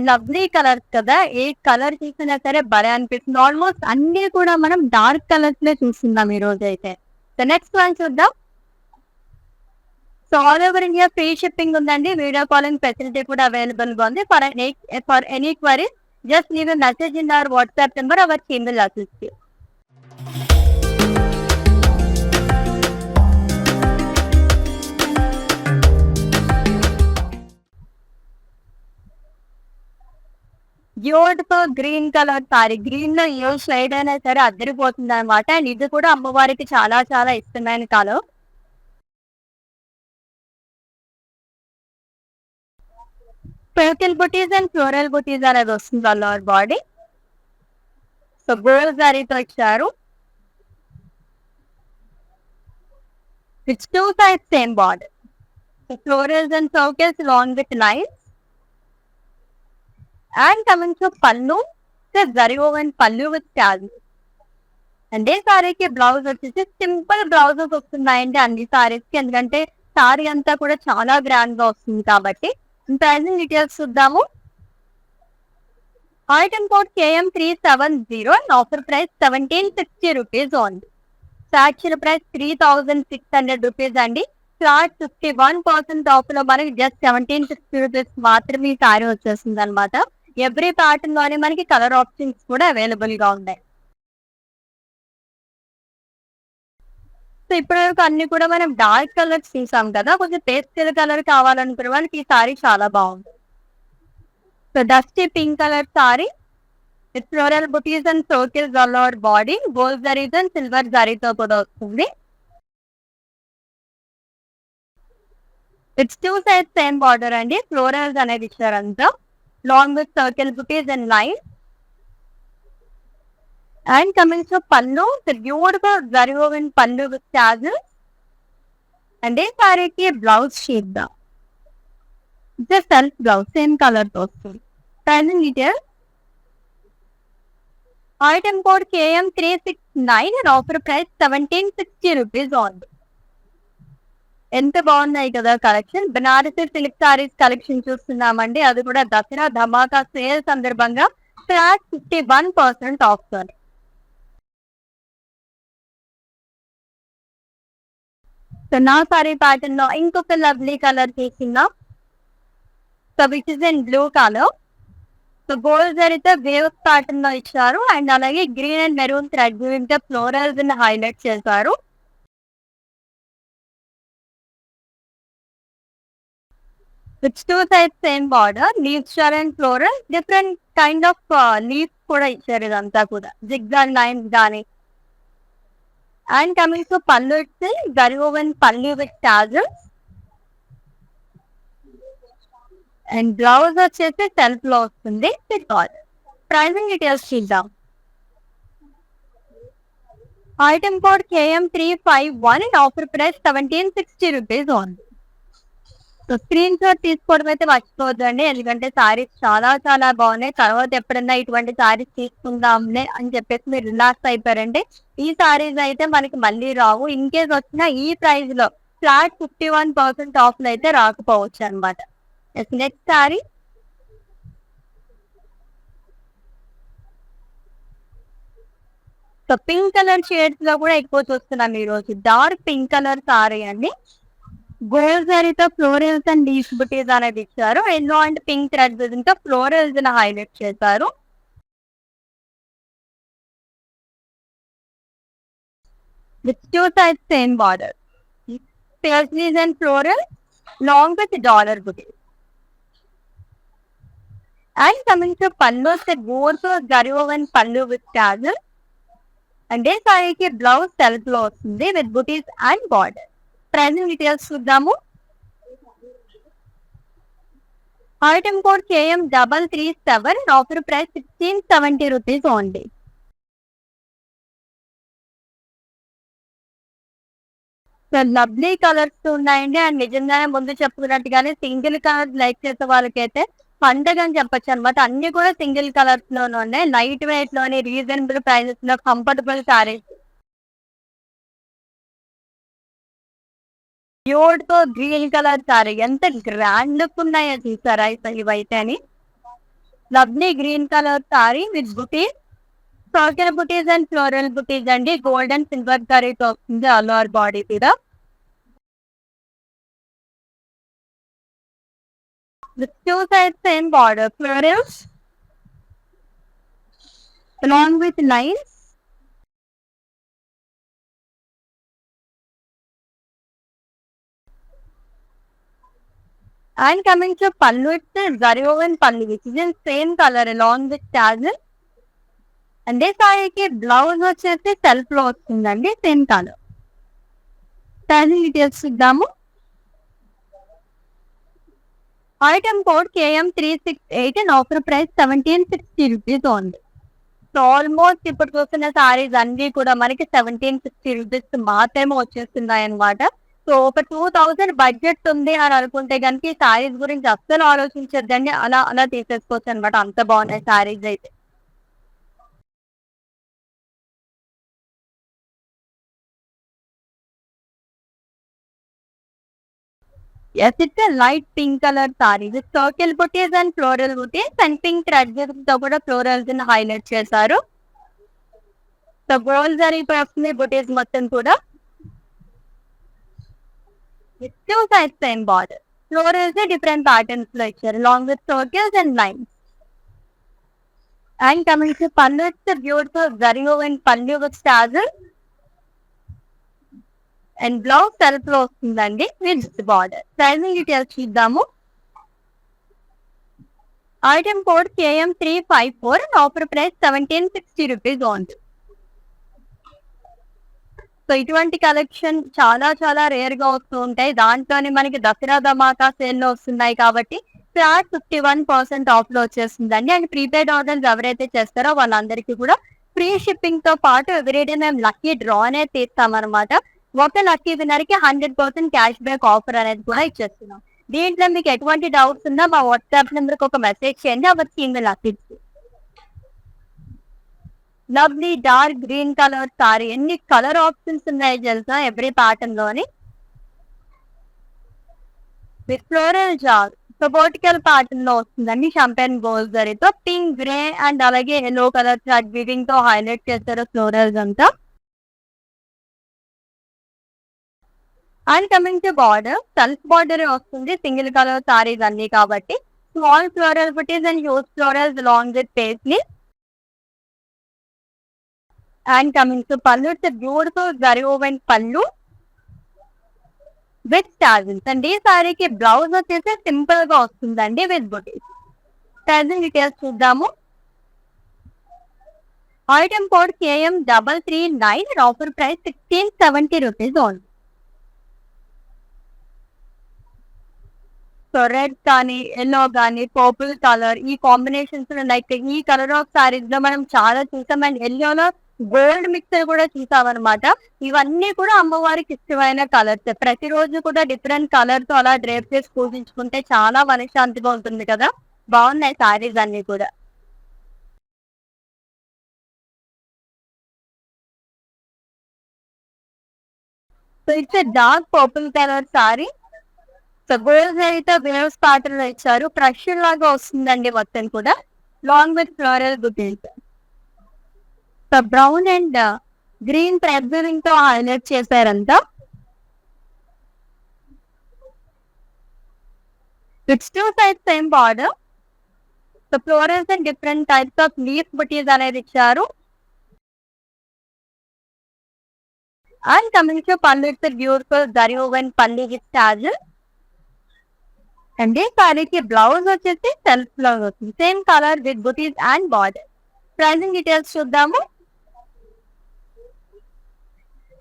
Lovely colours కదా, ఏ కలర్ చూసినా సరే భలే అనిపిస్తుంది. ఆల్మోస్ట్ అన్ని కూడా మనం డార్క్ కలర్స్ లో చూస్తున్నాం ఈ రోజు అయితే. సో నెక్స్ట్ వన్ చూద్దాం. So all over India free shipping ఉందండి. వీడియో కాలింగ్ ఫెసిలిటీ కూడా అవైలబుల్ గా ఉంది. For any query just leave a message in our WhatsApp number, our team will assist you. Beautiful green colour sorry, green లో ఏ shade అయినా సరే అద్దరిపోతుంది అనమాట. And ఇది కూడా అమ్మవారికి చాలా చాలా ఇష్టమైన colour. పర్కిల్ buttis and floral butis అనేది వస్తుంది అల్లవర్ బాడీ. సో గోల్డ్ సారీతో ఇచ్చారు. It's two sides same border. So florals and circles long with lines. And coming to pallu, zari woven pallu with tag. అంటే సారీకి బ్లౌజ్ వచ్చేసి సింపుల్ బ్లౌజెస్ వస్తున్నాయండి అన్ని సారీస్ కి, ఎందుకంటే సారీ అంతా కూడా చాలా గ్రాండ్ గా వస్తుంది కాబట్టి. ప్రైసింగ్ డీటెయిల్స్ చూద్దాము. Item code KM370 and offer price 1760 rupees only. Actual price 3600 rupees అండి. ఫ్లాట్ 51% ఆఫ్ లో మనకి జస్ట్ 1760 రూపీస్ మాత్రమే ఈ సారీ వచ్చేస్తుంది అనమాట. ఎవ్రీ ప్యాటర్న్ లోనే మనకి కలర్ ఆప్షన్స్ కూడా అవైలబుల్ గా ఉన్నాయి. సో ఇప్పటివరకు అన్ని కూడా మనం డార్క్ కలర్స్ చూసాం కదా, కొంచెం పేస్టల్ కలర్ కావాలనుకునే వాళ్ళకి ఈ సారీ చాలా బాగుంది. So dusty pink colour sari with floral butis and circles all over body, gold zaris and silver జరీతో కూడా వస్తుంది. It's two side same border అండి, ఫ్లోరల్స్ అనేది ఇచ్చారంతా along with circle butis and line. And coming to pallu, beautiful zari woven pallu with చార్జెస్. And ఈ సారీకి blouse shape దా సెల్ఫ్ బ్లౌజ్ సేమ్ కలర్ తో వస్తుంది. Pricing details. Item code KM369 and offer price 1760 rupees only. ఎంత బాగున్నాయి కదా collection. Banarasi silk saris collection చూస్తున్నామండి, అది కూడా దసరా ధమాకా సేల్ సందర్భంగా ఫ్లాట్ 51% ఆఫ్. సో నా సారీ ప్యాటర్న్ లో ఇంకొక లవ్లీ కలర్ తీసుకున్నాం. So which is in blue colour. So gold జరీతో వేవ్స్ ప్యాటర్న్ లో ఇచ్చారు. అండ్ అలాగే గ్రీన్ అండ్ మెరూన్ థ్రెడ్ తో ఫ్లోరల్స్ హైలైట్ చేశారు. Which two side same border, leaves and floral different kind of leaves కూడా ఇచ్చారు. ఇదంతా కూడా జిగ్జాగ్ లైన్స్ కానీ. And coming to pallu, it's zari woven pallu with tassels. And blouse వచ్చేసి సెల్ఫ్ లో వస్తుంది విత్ బార్డర్. ప్రైసింగ్ డీటెయిల్స్ చూద్దాం. Item code KM351 and offer price 1760 rupees only. So screen shot తీసుకోవడం అయితే మర్చిపోవద్దండి, ఎందుకంటే సారీస్ చాలా చాలా బాగున్నాయి. తర్వాత ఎప్పుడన్నా ఇటువంటి సారీస్ తీసుకుందాంలే అని చెప్పేసి మీరు రిలాక్స్ అయిపోయారంటే ఈ సారీస్ అయితే మనకి మళ్ళీ రావు. ఇన్ కేస్ వచ్చినా ఈ ప్రైస్ లో ఫ్లాట్ 51% ఆఫ్ లో అయితే రాకపోవచ్చు అనమాట. Next sari. So pink colour shades లో కూడా ఎక్కువ చూస్తున్నాం ఈ రోజు. డార్క్ పింక్ కలర్ సారీ అండి, గోల్డ్ జరీతో ఫ్లోరల్స్ అండ్ లీఫ్ బుటీస్ అనేది ఇచ్చారు. ఎల్లో అండ్ పింక్ థ్రెడ్ తో ఫ్లోరల్స్ హైలైట్ చేశారు. with two sides same border. Paisleys and floral, long with dollar booties. And coming to pallu, the goes of Garivan pallu with tassel. అంటే సారీకి blouse self లో వస్తుంది with butis and border. Pricing details చూద్దాము. Item code KM337, offer price 1670 rupees only. Lovely colours ఉన్నాయండి. And నిజంగానే ముందు చెప్పుకున్నట్టుగానే single colour like చేసే వాళ్ళకైతే పండగ అని చెప్పొచ్చు అనమాట. అన్ని కూడా సింగిల్ కలర్స్ లోనే ఉన్నాయి. లైట్ వెయిట్ లోని రీజనబుల్ ప్రైజెస్ లో కంఫర్టబుల్ సారీస్. ప్యూర్ తో గ్రీన్ కలర్ సారీ ఎంత గ్రాండ్ లుక్ ఉన్నాయో చూసారా ఇవైతే అని. Lovely green colour sari with buttis, circle butis and floral బుటీస్ అండి. గోల్డ్ అండ్ సిల్వర్ కరీతో వస్తుంది ఆల్ ఓవర్ బాడీ మీద. With two sides same border, florals along with lines. And coming to pallu, it's a zari woven pallu which is in same color along with tassel. అంటే సారీకి blouse వచ్చేసి self లో వస్తుందండి same colour. Tassel details చూద్దాము. Item code KM368 and offer price 1760 rupees only. So almost ఇప్పుడు చూస్తున్న సారీస్ అన్ని కూడా మనకి 1760 రూపీస్ మాత్రమే వచ్చేస్తున్నాయి అనమాట. సో ఒక 2000 బడ్జెట్ ఉంది అని అనుకుంటే కనుక ఈ సారీస్ గురించి అస్సలు ఆలోచించద్దండి. అలా అలా తీసేసుకోవచ్చు అనమాట. అంత బాగున్నాయి సారీస్ అయితే. Yes, it's a light pink color saree with circle booties and floral booties and pink threads తో కూడా ఫ్లోరల్స్ ని హైలైట్ చేశారు. సో గోల్డ్ జరీ వస్తుంది బుటీస్ మొత్తం కూడా. With two sides same border. Florals different patterns లో ఇచ్చారు long with circles and lines. And coming to pallu, it's beautiful zari woven పళ్ళు with tassel and blouse self లో వస్తుందండి విత్ బార్డర్. ప్రైజింగ్ డీటెయిల్స్ చూద్దాము. Item code KM354 and offer price 1760 rupees only. So ఇటువంటి collection చాలా చాలా rare గా వస్తూ ఉంటాయి. దాంట్లోనే మనకి దసరా ధమాకా సేల్ లో వస్తున్నాయి కాబట్టి ఫ్లాట్ 51% ఆఫ్ లో వచ్చేస్తుందండి. అండ్ ప్రీపెయిడ్ ఆర్డర్స్ ఎవరైతే చేస్తారో వాళ్ళందరికీ కూడా ఫ్రీ షిప్పింగ్ తో పాటు ఎవ్రీడే మేము లక్కీ డ్రా అనేది తీస్తామన్నమాట. ఒక లక్కీ విన్నర్ కి 100% క్యాష్ బ్యాక్ ఆఫర్ అనేది కూడా ఇచ్చేస్తున్నాం. దీంట్లో మీకు ఎటువంటి డౌట్స్ ఉన్నా మా వాట్సాప్ నెంబర్ కి ఒక మెసేజ్ చేయండి. అవర్ కింద lucky. Lovely dark green colour sari. ఎన్ని కలర్ ఆప్షన్స్ ఉన్నాయి తెలుసా ఎవ్రీ ప్యాటర్న్ లోని. విత్ ఫ్లోరల్ జార్ వర్టికల్ ప్యాటర్న్ లో వస్తుందండి. షంపెన్ గోల్డ్ జరీతో పింక్, గ్రే అండ్ అలాగే ఎల్లో కలర్ థ్రెడ్ వీవింగ్ తో హైలైట్ చేస్తారు ఫ్లోరల్స్ అంతా. And coming to border, self border వస్తుంది సింగిల్ కలర్ సారీస్ అన్ని కాబట్టి. Small floral butis and huge florals long with paisley. And coming to pallu, it's a beautiful zari woven pallu with tassels. And ఈ సారీకి blouse వచ్చేసి simple గా వస్తుందండి with buttis. Tassel details చూద్దాము. Item code KM339 and offer price 1670 rupees only. So red కానీ yellow కానీ purple colour ఈ combinations like ఈ కలర్ ఆఫ్ సారీస్ లో మనం చాలా చూసాం. అండ్ ఎల్లోలో గోల్డ్ మిక్సర్ కూడా చూసామన్నమాట. ఇవన్నీ కూడా అమ్మవారికి ఇష్టమైన కలర్స్. ప్రతిరోజు కూడా డిఫరెంట్ కలర్ తో అలా డ్రేప్ చేసి పూజించుకుంటే చాలా మనశ్శాంతిగా ఉంటుంది కదా. బాగున్నాయి సారీస్ అన్ని కూడా. So it's dark purple colour sari. So gold అయితే వేవ్స్ ప్యాటర్న్ లో ఇచ్చారు. ఫ్రెష్ లాగా వస్తుందండి మొత్తం కూడా along with floral butis. So brown and green thread తో హైలైట్ చేశారంతా. It's two sides same border. So florals and different types of leaf butis అనేది ఇచ్చారు. And coming to pallu, it's a beautiful zari woven pallu with tassel. అంటే సారీకి blouse వచ్చేసి self blouse వస్తుంది, same colour with butis and border. Pricing details చూద్దాము.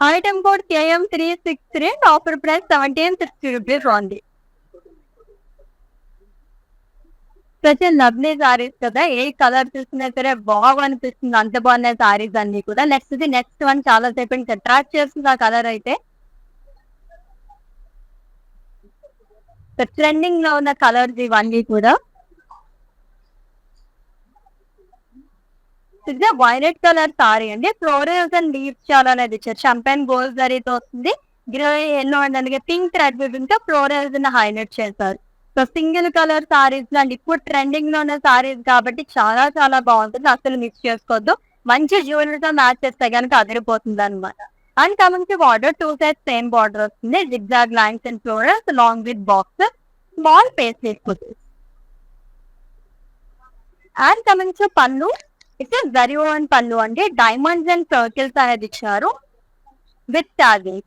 Item code KM363, offer price 1760 rupees only. ప్రతి lovely saris కదా, ఏ కలర్ చూసినా సరే బాగా అనిపిస్తుంది, అంత బాగున్నాయి సారీస్ అన్ని కూడా. నెక్స్ట్ వన్ చాలా సేపు ఇంకా అట్రాక్ట్ చేస్తుంది ఆ కలర్ అయితే. ట్రెండింగ్ లో ఉన్న కలర్స్ ఇవన్నీ కూడా. ఇది వైలెట్ కలర్ సారీ అండి, ఫ్లోరల్స్ అండ్ లీవ్స్ చాలా అనేది ఇచ్చారు. షంపెన్ గోల్డ్ జరీతో వస్తుంది, గ్రే ఎల్లో అండ్ అలాగే పింక్ థ్రెడ్ వివింగ్ తో ఫ్లోరల్స్ హైలైట్ చేశారు. So single colour saris and ఇప్పుడు ట్రెండింగ్ లో ఉన్న సారీస్ కాబట్టి చాలా చాలా బాగుంటుంది, అసలు మిక్స్ చేసుకోవద్దు. మంచి జ్యువెలరీతో మ్యాచ్ చేస్తే కనుక అదిరిపోతుంది అనమాట. And coming to border, 2 sides same border వస్తుంది, zigzag lines and florals long with box, small paisley butis. And coming to pallu, it's zari woven pallu అండి, డైమండ్స్ అండ్ సర్కిల్స్ అనేది ఇచ్చారు విత్ టాగింగ్.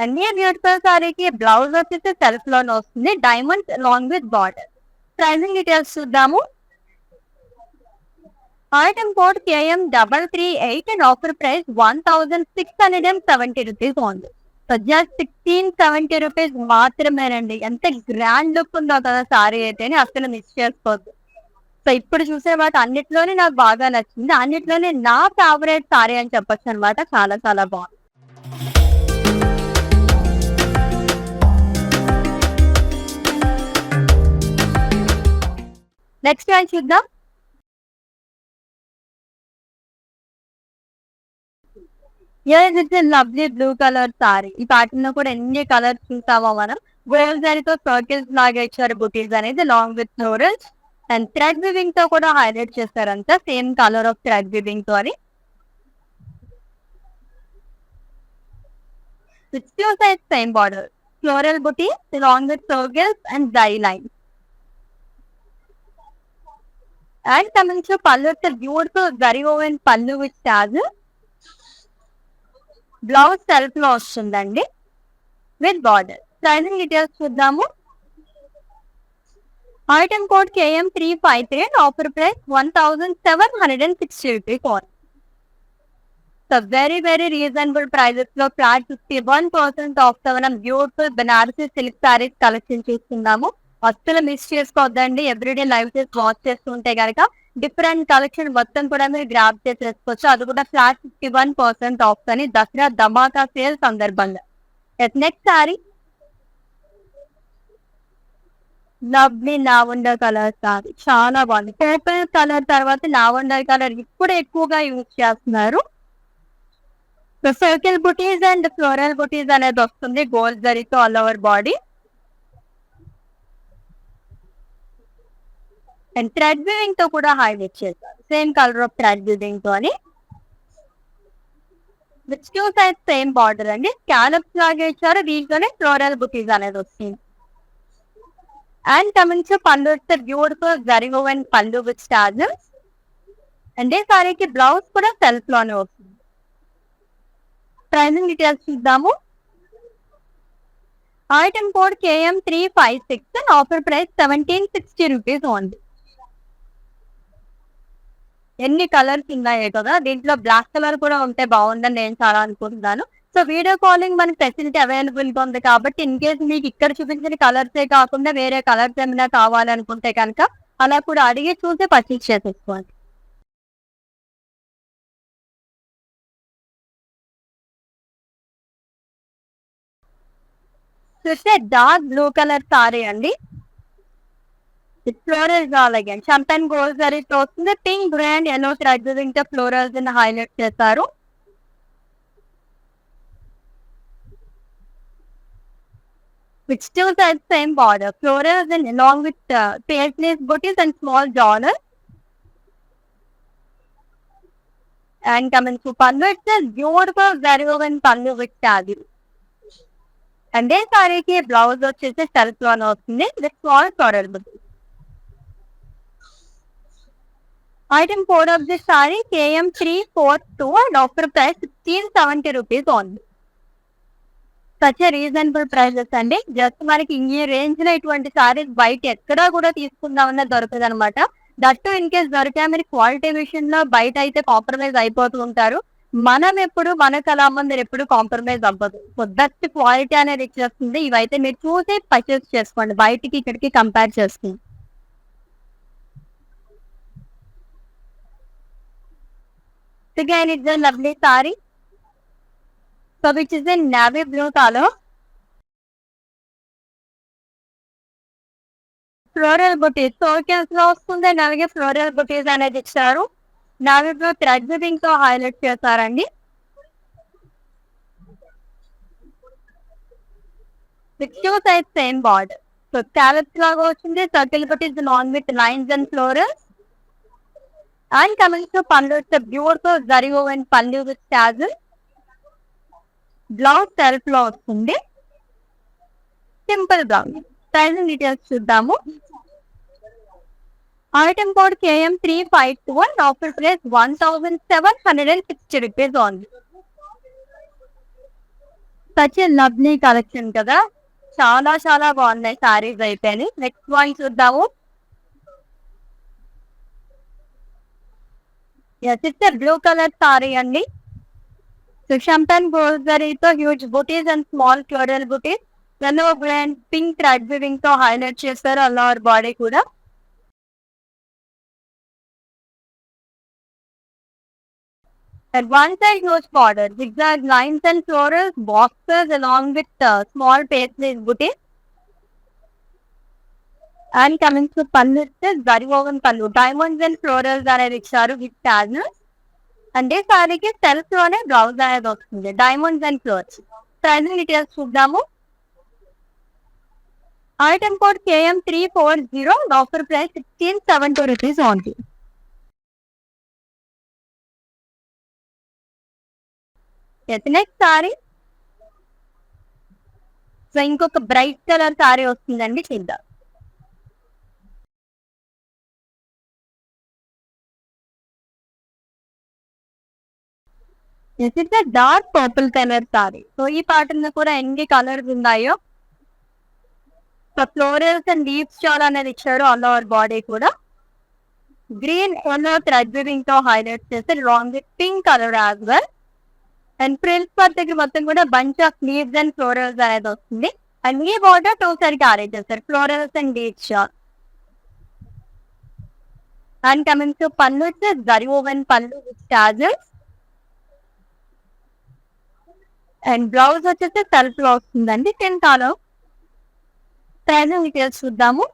అన్ని బ్యూటిఫుల్ సారీకి బ్లౌజ్ వచ్చేసి సెల్ఫ్ లోనే వస్తుంది, diamonds along with border. Pricing details చూద్దాము. Item code KM338 and offer price 1670 rupees only. So just 1670 rupees మాత్రమేనండి. ఎంత గ్రాండ్ లుక్ ఉందో కదా సారీ అయితే, అసలు మిస్ చేసుకోవద్దు. సో ఇప్పుడు చూసే వాటి అన్నిట్లోనే నాకు బాగా నచ్చింది, అన్నిట్లోనే నా ఫేవరెట్ సారీ అని చెప్పొచ్చు అనమాట. చాలా చాలా బాగుంది. నెక్స్ట్ వన్ చూద్దాం. Lovely blue colour sorry. ఈ ప్యాటర్న్ లో కూడా ఎన్ని కలర్స్ చూసామో మనం. గోల్డ్ జరీతో సర్కిల్స్ లాగా ఇచ్చారు బుటీస్ అనేది, along with florals and thread weaving తో కూడా హైలైట్ చేస్తారంతా, same colour of thread weaving తో అని. Same border, floral butis along with circles and డై line. And coming to pallu, beautiful zari woven pallu with tassel. Blouse self లో వస్తుందండి విత్ బార్డర్. ప్రైసింగ్ డీటెయిల్స్ చూద్దాము. Item code KM353 and offer price 1760 rupees only. So very very reasonable prices లో flat 51% off తో మనం beautiful Banarasi silk saris collection చూస్తున్నాము. అస్సలు miss చేసుకోవద్దండి. Everyday live చేసి వాచ్ చేస్తుంటే కనుక డిఫరెంట్ కలెక్షన్ మొత్తం కూడా మీరు గ్రాప్ చేసేసుకోవచ్చు, అది కూడా ఫ్లాట్ 51% ఆఫ్ అని దసరా ధమాకా సేల్ సందర్భంగా. Next sorry lovely lavender colour sorry, చాలా బాగుంది. పర్పుల్ కలర్ తర్వాత లావెండర్ కలర్ ఇప్పుడు ఎక్కువగా యూజ్ చేస్తున్నారు. Circle butis and floral butis అనేది వస్తుంది, గోల్డ్ జరీతో all over body and thread weaving తో కూడా హైలైట్ చేశారు, same colour of thread weaving తో అని. Which two side same border అండి, స్కాలప్స్ లాగా ఇచ్చారు, దీంట్లోనే ఫ్లోరల్ బుటీస్ అనేది వస్తుంది. And coming to pallu, beautiful zari woven pallu with స్టార్జర్స్. And ఈ సారీకి బ్లౌజ్ కూడా సెల్ఫ్ లోనే వస్తుంది. ప్రైసింగ్ డీటెయిల్స్ చూద్దాము. Item code KM356 and offer price 1760 rupees only. ఎన్ని కలర్స్ ఉన్నాయో కదా, దీంట్లో బ్లాక్ కలర్ కూడా ఉంటే బాగుందని నేను చాలా అనుకుంటున్నాను. సో వీడియో కాలింగ్ మనకి ఫెసిలిటీ అవైలబుల్ గా ఉంది కాబట్టి ఇన్ కేసు మీకు ఇక్కడ చూపించిన కలర్సే కాకుండా వేరే కలర్స్ ఏమైనా కావాలనుకుంటే కనుక అలా కూడా అడిగి చూసి పర్చేస్ చేసేసుకోండి. చూస్తే డార్క్ బ్లూ కలర్ సారీ అండి, ఫ్లోరల్స్ అలాగే షంపెన్ గోల్డ్ జరీతో వస్తుంది, pink grey and yellow thread ఇంకా ఫ్లోరల్స్ హైలైట్ చేస్తారు. Which still has same border, florals and along with paisley booties and small dollars. And coming to pallu, it's a beautiful zari woven pallu with tagging. And then saree blouse వచ్చేసి self లోనే వస్తుంది with small floral buttis. Item code of this saree KM342 and offer price 1670 rupees only. Such reasonable prices అండి. Just మనకి ఈ range లో ఇటువంటి సారీస్ బయట ఎక్కడా కూడా తీసుకుందామన్నా దొరకదు అనమాట. దట్టు ఇన్ కేస్ దొరికా మీరు క్వాలిటీ విషయంలో బయట అయితే కాంప్రమైజ్ అయిపోతూ ఉంటారు. మనం ఎప్పుడు మన కళామందిర్ ఎప్పుడు కాంప్రమైజ్ అవ్వదు. సో దట్ క్వాలిటీ అనేది ఇచ్చేస్తుంది. ఇవైతే మీరు చూసి పర్చేస్ చేసుకోండి బయటికి ఇక్కడికి కంపేర్ చేసుకుని. Again, it's a lovely saree. So which is in navy blue color. Floral butis tokens లో వస్తుంది. అలాగే ఫ్లోరల్ బుటీస్ అనేది ఇచ్చారు. నావీ బ్లూ థ్రెడ్ వీవింగ్ తో హైలైట్ చేశారండి. Two side same border. So carrots లాగా వచ్చింది. సర్కిల్ బుటీస్ నాన్ with lines and florals. And coming to pallu, it's a beautiful zari woven pallu with tassel. Blouse self లో వస్తుంది. Simple blouse. Pricing details చూద్దాము. Item code KM3521, offer price 1760 rupees only. Such lovely collection కదా, చాలా చాలా బాగున్నాయి సారీస్ అయితే. Next one చూద్దాము. Yes, it's a blue color saree అండి. సో షంపెన్ గోల్డ్ జరీతో huge buttis and small floral buttis, yellow grand pink thread weaving తో highlight చేస్తారు అల్లవర్ బాడీ కూడా. At one side huge border, zigzag lines and florals, boxes along with small paisley booties. And coming to pallu, zari woven pallu, diamonds and florals అనేది ఇచ్చారు with tassels. అంటే సారీకి self లోనే blouse అనేది వస్తుంది, diamonds and florals. Pricing details చూద్దాము. Item code KM340, offer price 1670 rupees only. Next sari. So ఇంకొక bright colour sari వస్తుందండి, చూద్దాం. Dark purple colour sari. So ఈ ప్యాటర్న్ కూడా ఎన్ని కలర్స్ ఉన్నాయో. సో ఫ్లోరల్స్ అండ్ లీవ్స్ చాలా అనేది ఇచ్చారు ఆల్ ఓవర్ బాడీ కూడా. గ్రీన్ ఎల్లో థ్రెడ్ వీవింగ్ తో హైలైట్ చేస్తే along with pink colour as well. And frills పర్టికి మొత్తం కూడా bunch of leaves and florals అనేది వస్తుంది. అండ్ ఈ బార్డర్ టూ సైడ్ క్యారీ చేస్తారు, florals and leaves. And coming to pallu, zari woven pallu with tassels. And blouse వచ్చేసి సెల్ఫ్ లో వస్తుందండి, 10 కలర్. ప్రైసింగ్ డీటెయిల్స్ చూద్దాము.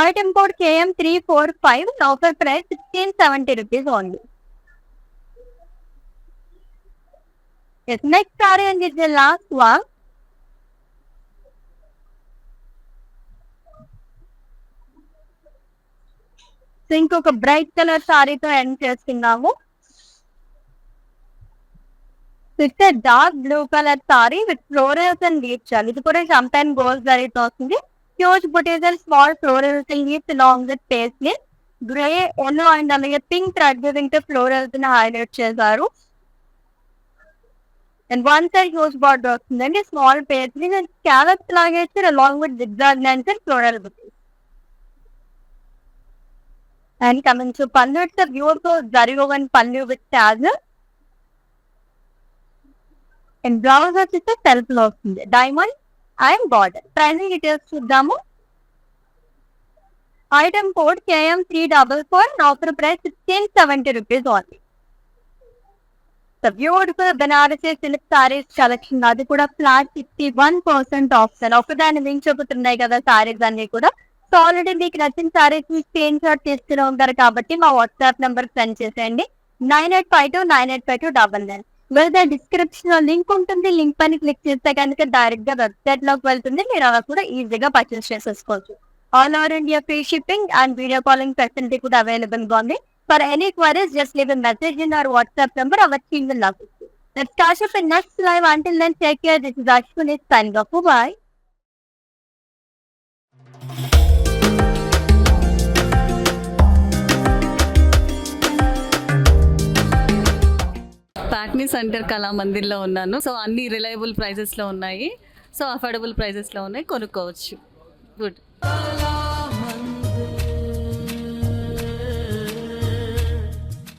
Item code KM345, offer price 1670 rupees only. Next sorry and it's the last one. ఇంకొక bright colour సారీతో end చేస్తున్నాము. Dark blue colour sari with florals and leaves. ఇది కూడా షంపెన్ gold జరీతో వస్తుంది. Huge buttis and small florals and leaves along with paisley. Grey, yellow and అలాగే pink thread weaving తో florals ని highlight చేశారు. And one side huge border వస్తుందండి, small paisley and carrots లాగే ఇచ్చారు along with zigzag lines and floral butis. And coming to pallu, it's beautiful zari woven pallu with tassels. And blouse వచ్చేసి self లో వస్తుంది, diamond and border. Pricing details చూద్దాము. Item code KM344, offer price 1670 rupees only. Beautiful Banarasi silk saris collection, అది కూడా flat 51% of. ఒకదాన్ని మించి చెబుతున్నాయి కదా సారీస్ అన్ని కూడా. సో ఆల్రెడీ మీకు నచ్చిన సారీస్ మీ స్క్రీన్ షాట్ తీసుకుని ఉంటారు కాబట్టి మా వాట్సాప్ నెంబర్ సెండ్ చేసేయండి, 9852985299. లేదా డిస్క్రిప్షన్ లో లింక్ ఉంటుంది, లింక్ పైన క్లిక్ చేస్తే కనుక డైరెక్ట్ గా వెబ్సైట్ లోకి వెళ్తుంది. మీరు అలా కూడా ఈజీగా పర్చేస్ చేసేసుకోవచ్చు. All over India free shipping and video calling facility కూడా అవైలబుల్ గా ఉంది. For any queries just leave a message in our WhatsApp number, our team will love you. Let's catch up in next live. Until then, take care. This is Ashwini signing off. Bye. Lakme centre కళా మందిర్లో ఉన్నాను. So అన్ని reliable ప్రైజెస్లో ఉన్నాయి. So affordable ప్రైజెస్లో ఉన్నాయి, కొనుక్కోవచ్చు. Good.